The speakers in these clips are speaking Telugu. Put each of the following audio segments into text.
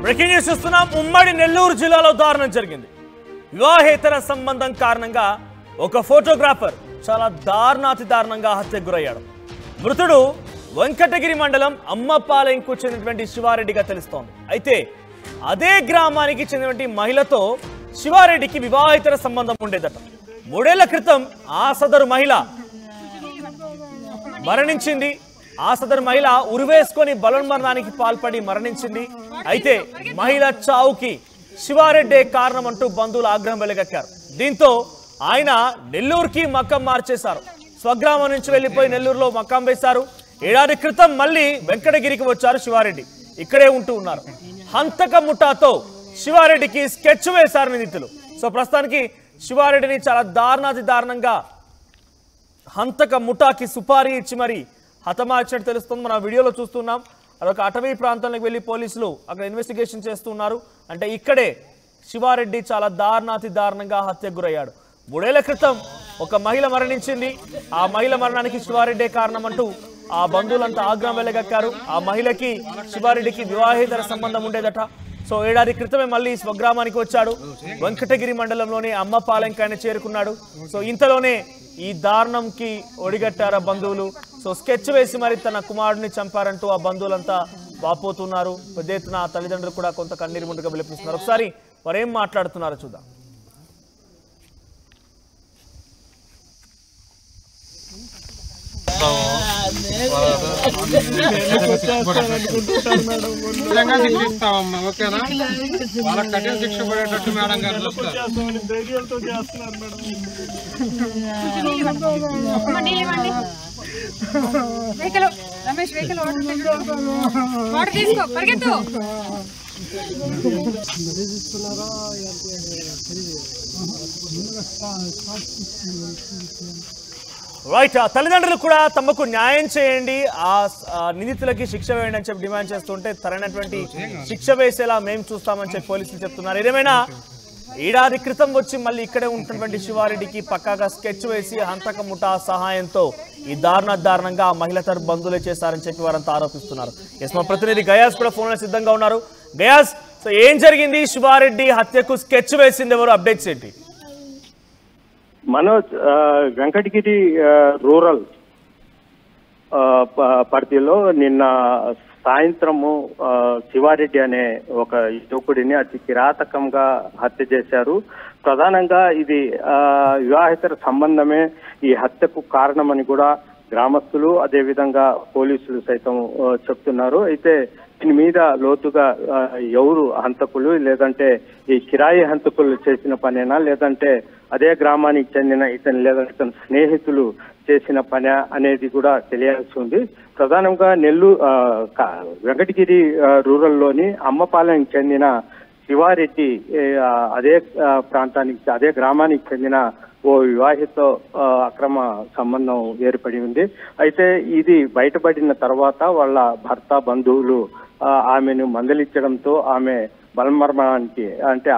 బ్రేకింగ్ న్యూస్ చూస్తున్నాం. ఉమ్మడి నెల్లూరు జిల్లాలో దారుణం జరిగింది. వివాహేతర సంబంధం కారణంగా ఒక ఫోటోగ్రాఫర్ చాలా దారుణాతి దారుణంగా హత్యకు గురయ్యాడు. మృతుడు వెంకటగిరి మండలం అమ్మపాలెంకు చెందినటువంటి శివారెడ్డిగా తెలుస్తోంది. అయితే అదే గ్రామానికి చెందినటువంటి మహిళతో శివారెడ్డికి వివాహేతర సంబంధం ఉండేదట. 3 ఏళ్ల క్రితం ఆ సదరు మహిళ మరణించింది. ఆ సదరు మహిళ ఉరివేసుకొని బలవన్మరణానికి పాల్పడి మరణించింది. అయితే మహిళ చావుకి శివారెడ్డే కారణం అంటూ బంధువులు ఆగ్రహం వెలుగక్కారు. దీంతో ఆయన నెల్లూరుకి మకాం మార్చేశారు. స్వగ్రామం నుంచి వెళ్లిపోయి నెల్లూరులో మకాం వేశారు. ఏడాది క్రితం మళ్ళీ వెంకటగిరికి వచ్చారు శివారెడ్డి. ఇక్కడే ఉంటూ ఉన్నారు. హంతక ముఠాతో శివారెడ్డికి స్కెచ్ వేశారు నిందితులు. సో ప్రస్తుతానికి శివారెడ్డిని చాలా దారుణాతి దారుణంగా హంతక ముఠాకి సుపారీ ఇచ్చి మరి హతమార్చినట్టు తెలుస్తుంది. మనం వీడియోలో చూస్తున్నాం. అదొక అటవీ ప్రాంతంలోకి వెళ్ళి పోలీసులు అక్కడ ఇన్వెస్టిగేషన్ చేస్తున్నారు. అంటే ఇక్కడే శివారెడ్డి చాలా దారుణాతి దారుణంగా హత్యకు గురయ్యాడు. 3 ఏళ్ల క్రితం ఒక మహిళ మరణించింది. ఆ మహిళ మరణానికి శివారెడ్డే కారణం అంటూ ఆ బంధువులంతా ఆగ్రహం వెలగక్కారు. ఆ మహిళకి శివారెడ్డికి వివాహేతర సంబంధం ఉండేదట. సో ఏడాది క్రితమే మళ్ళీ స్వగ్రామానికి వచ్చాడు. వెంకటగిరి మండలంలోని అమ్మపాలెంకి ఆయన చేరుకున్నాడు. సో ఇంతలోనే ఈ దారుణంకి ఒడిగట్టారు బంధువులు. సో స్కెచ్ వేసి మరి తన కుమారుడిని చంపారంటూ ఆ బంధువులంతా వాపోతున్నారు. పెద్ద ఎత్తున ఆ తల్లిదండ్రులు కూడా కొంత కన్నీరు ముందుగా విలపిస్తున్నారు. ఒకసారి వారేం మాట్లాడుతున్నారో చూద్దాం. ఓకేనా వాళ్ళకి కఠిన శిక్ష పడేటట్టు మేడం గారు రమేష్ వెహికల్ వాటర్ తీసుకో పరిగెత్తు. రైట్. ఆ తల్లిదండ్రులు కూడా తమకు న్యాయం చేయండి, ఆ నిందితులకి శిక్ష వేయండి అని చెప్పి డిమాండ్ చేస్తుంటే తరైనటువంటి శిక్ష వేసేలా మేము చూస్తామని చెప్పి పోలీసులు చెప్తున్నారు. ఏదేమైనా ఏడాది క్రితం వచ్చి మళ్ళీ ఇక్కడే ఉంటున్నటువంటి శివారెడ్డికి పక్కాగా స్కెచ్ వేసి హంతక ముఠా సహాయంతో ఈ దారుణంగా ఆ మహిళ తరపు బంధువులే చేశారని చెప్పి వారంతా ఆరోపిస్తున్నారు. ఎస్, మా ప్రతినిధి గయాస్ కూడా ఫోన్లో సిద్ధంగా ఉన్నారు. గయాస్, సో ఏం జరిగింది? శివారెడ్డి హత్యకు స్కెచ్ వేసింది ఎవరు? అప్డేట్స్ ఏంటి? మనోజ్, వెంకటగిరి రూరల్ పరిధిలో నిన్న సాయంత్రము శివారెడ్డి అనే ఒక యువకుడిని అతి కిరాతకంగా హత్య చేశారు. ప్రధానంగా ఇది వివాహేతర సంబంధమే ఈ హత్యకు కారణమని కూడా గ్రామస్తులు అదేవిధంగా పోలీసులు సైతం చెప్తున్నారు. అయితే దీని మీద లోతుగా ఎవరు హంతకులు, లేదంటే ఈ కిరాయి హంతకులు చేసిన పనేనా, లేదంటే అదే గ్రామానికి చెందిన ఇతను లేదంటే ఇతని స్నేహితులు చేసిన పని అనేది కూడా తెలియాల్సి ఉంది. ప్రధానంగా వెంకటగిరి రూరల్లోని అమ్మపాలెంకి చెందిన శివారెడ్డి అదే ప్రాంతానికి అదే గ్రామానికి చెందిన ఓ వివాహిత అక్రమ సంబంధం ఏర్పడి ఉంది. అయితే ఇది బయటపడిన తర్వాత వాళ్ళ భర్త బంధువులు ఆమెను మందలించడంతో ఆమె బలమరణానికి అంటే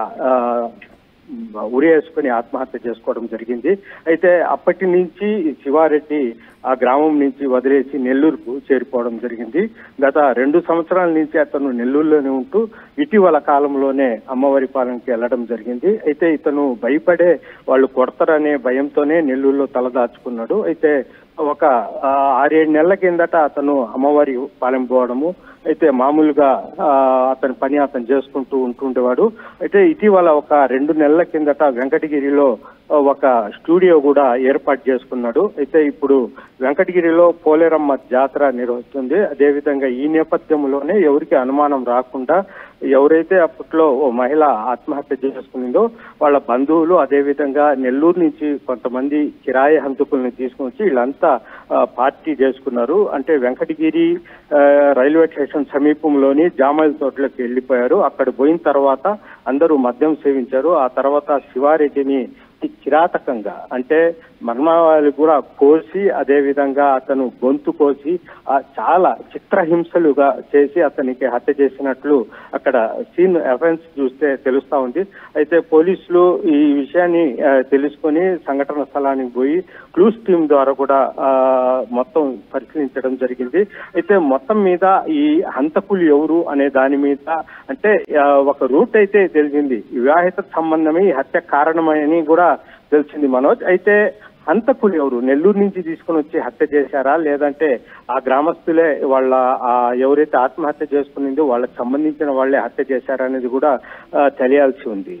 ఉరి వేసుకుని ఆత్మహత్య చేసుకోవడం జరిగింది. అయితే అప్పటి నుంచి శివారెడ్డి ఆ గ్రామం నుంచి వదిలేసి నెల్లూరుకు చేరిపోవడం జరిగింది. గత 2 సంవత్సరాల నుంచి అతను నెల్లూరులోనే ఉంటూ ఇటీవల కాలంలోనే అమ్మవారిపాలెంకి వెళ్ళడం జరిగింది. అయితే ఇతను భయపడే వాళ్ళు కొడతారనే భయంతోనే నెల్లూరులో తలదాచుకున్నాడు. అయితే ఒక 6-7 నెలల కిందట అతను అమ్మవారి పాలెం పోవడము, అయితే మామూలుగా అతని పని అతను చేసుకుంటూ ఉంటుండేవాడు. అయితే ఇటీవల ఒక 2 నెలల కిందట వెంకటగిరిలో ఒక స్టూడియో కూడా ఏర్పాటు చేసుకున్నాడు. అయితే ఇప్పుడు వెంకటగిరిలో పోలేరమ్మ జాతర నిర్వహిస్తుంది. అదేవిధంగా ఈ నేపథ్యంలోనే ఎవరికి అనుమానం రాకుండా ఎవరైతే అప్పట్లో ఓ మహిళ ఆత్మహత్య చేసుకుందో వాళ్ళ బంధువులు అదేవిధంగా నెల్లూరు నుంచి కొంతమంది కిరాయి హంతకుల్ని తీసుకొచ్చి వీళ్ళంతా పార్టీ చేసుకున్నారు. అంటే వెంకటగిరి రైల్వే స్టేషన్ సమీపంలోని జామాయిల తోటలోకి వెళ్ళిపోయారు. అక్కడ పోయిన తర్వాత అందరూ మద్యం సేవించారు. ఆ తర్వాత శివారెడ్డిని అతి కిరాతకంగా అంటే మర్మాలు కూడా కోసి అదే విధంగా అతను గొంతు కోసి చాలా చిత్రహింసలుగా చేసి అతనికి హత్య చేసినట్లు అక్కడ సీన్ ఎఫెన్స్ చూస్తే తెలుస్తా ఉంది. అయితే పోలీసులు ఈ విషయాన్ని తెలుసుకొని సంఘటన స్థలానికి పోయి క్లూస్ టీం ద్వారా కూడా మొత్తం పరిశీలించడం జరిగింది. అయితే మొత్తం మీద ఈ హంతకులు ఎవరు అనే దాని మీద అంటే ఒక రూట్ అయితే తెలిసింది, వివాహిత సంబంధమే ఈ హత్య కారణమని కూడా తెలిసింది మనోజ్. అయితే హంతకులు ఎవరు, నెల్లూరు నుంచి తీసుకుని వచ్చి హత్య చేశారా లేదంటే ఆ గ్రామస్తులే వాళ్ళ ఎవరైతే ఆత్మహత్య చేసుకునిందో వాళ్ళకి సంబంధించిన వాళ్ళే హత్య చేశారా అనేది కూడా తెలియాల్సి ఉంది.